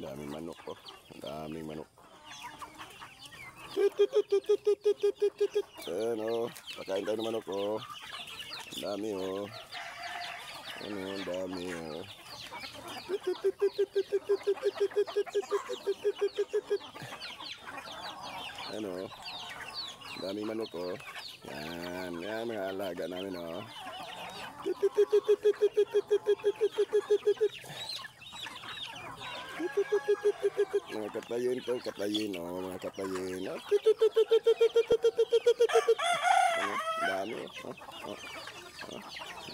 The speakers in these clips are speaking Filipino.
Daming manok po. Daming manok. Ano, pakain tayo ng manok oh. Dami oh. Ano, dami oh. Ano, daming manok oh. Yan, yan mga alaga namin oh. Mga katayin to, katayin oh, mga katayin oh. Ano, dami oh. Oh, oh,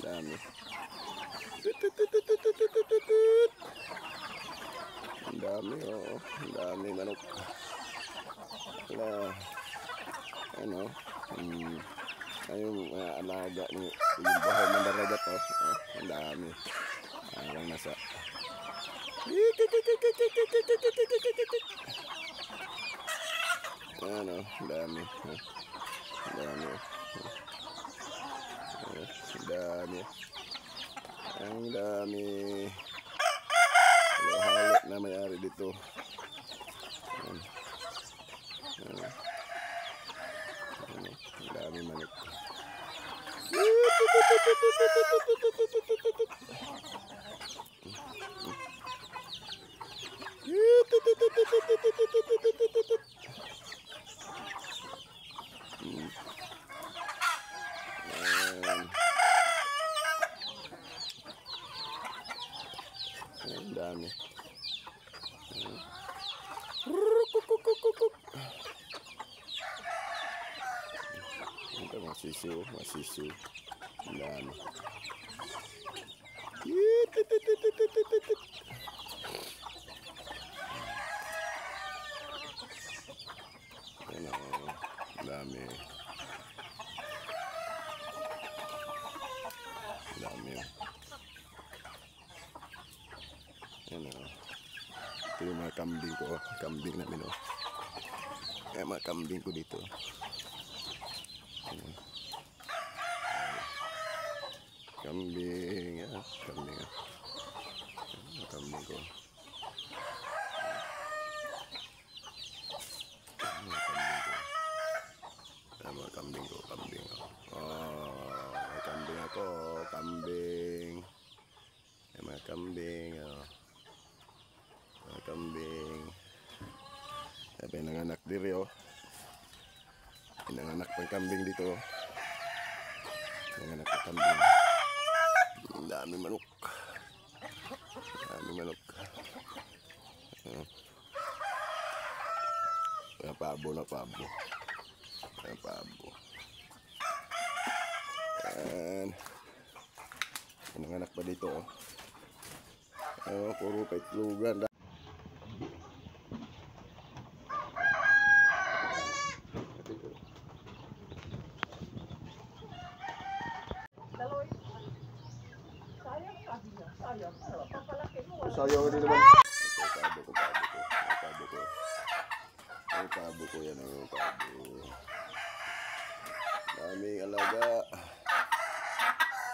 dami. Ang dami oh, ang dami manok. Wala. Ano, ayun alaga ni yung bahay ng daragat oh. Oh, ang dami. Parang nasa ano, dami. Dami. Dami. Ang dami. Halik na may-ari dito. Ang dami manok. Ang dami. Ito masisiw, masisiw. Ang dami. Ano, ang dami. Ang dami. Ano, ito yung mga kambing ko. Kambing namin oh. Kaya mga kambing ko dito. Ano. Kambing ah, kambing ah. Mga kambing ko. Mga kambing ko. Mga kambing ko, kambing oh. Oh, may kambing ako, kambing. Mga kambing oh. Mga kambing. May nanganak diri oh. May nanganak pang kambing dito. Nanganak pang kambing. Ang dami manok. Ang dami manok. Pabo na pabo. Pabo. Yan. May nanganak pa dito oh. Oh, puro petlugan. Sayang din naman. Ang pabo ko yan ang pabo. Maraming alaga.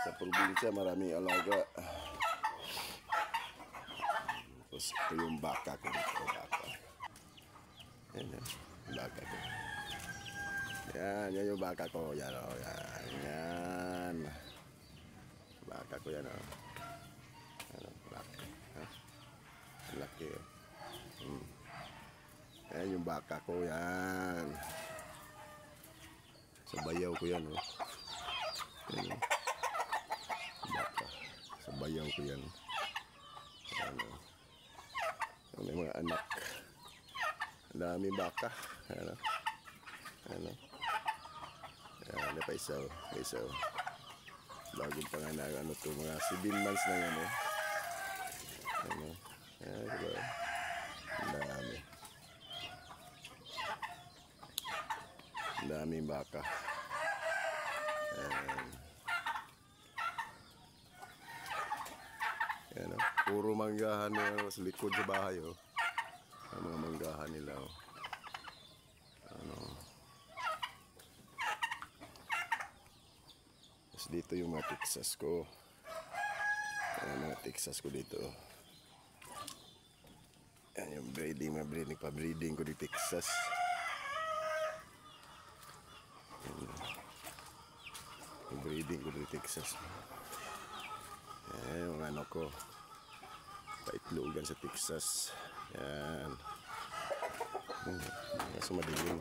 Sa probinsya maraming alaga. Tapos ito yung baka ko dito. Baka. Yan yan. Baka ko. Yan. Yan yung baka ko. Yan o. Yan. Yan. Baka ko yan o. Ano, laki. Ha? Laki o. Yan yung baka ko. Yan. Sa bayaw ko yan o. Yan o. Baka. Sa bayaw ko yan. Yan o. May mga anak. Ang daming baka. Ano? Ano? Yan, pa isaw. Isaw. Bagong panganak. Ano to? Mga 7 months na yan eh. Ano? Yan, diba? Ang dami. Ang daming baka. Yan. Yan o. Puro manggahan nila sa likod sa bahay o. Ang mga manggahan nila o. Ano. Tapos dito yung mga Texas ko. Ayan mga Texas ko dito. Yan yung breeding, pa-breeding ko di Texas. Yung breeding ko di Texas. Yan yung ano ko. Paitlogan sa Texas. Yan. Kaso madilim.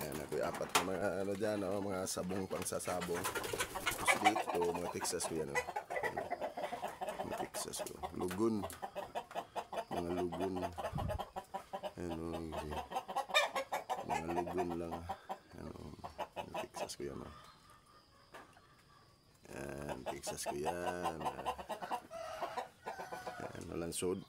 Yan ako yung apat na mga ano dyan, oh, mga sabong pang sasabong. Tapos dito, mga Texas ko yan. Oh. Mga Texas ko. Lugon. Mga lugon. Ano, mga lugon lang. Ano, mga Texas ko yan. Oh. Yan, Texas ko yan. Yan, walang sod.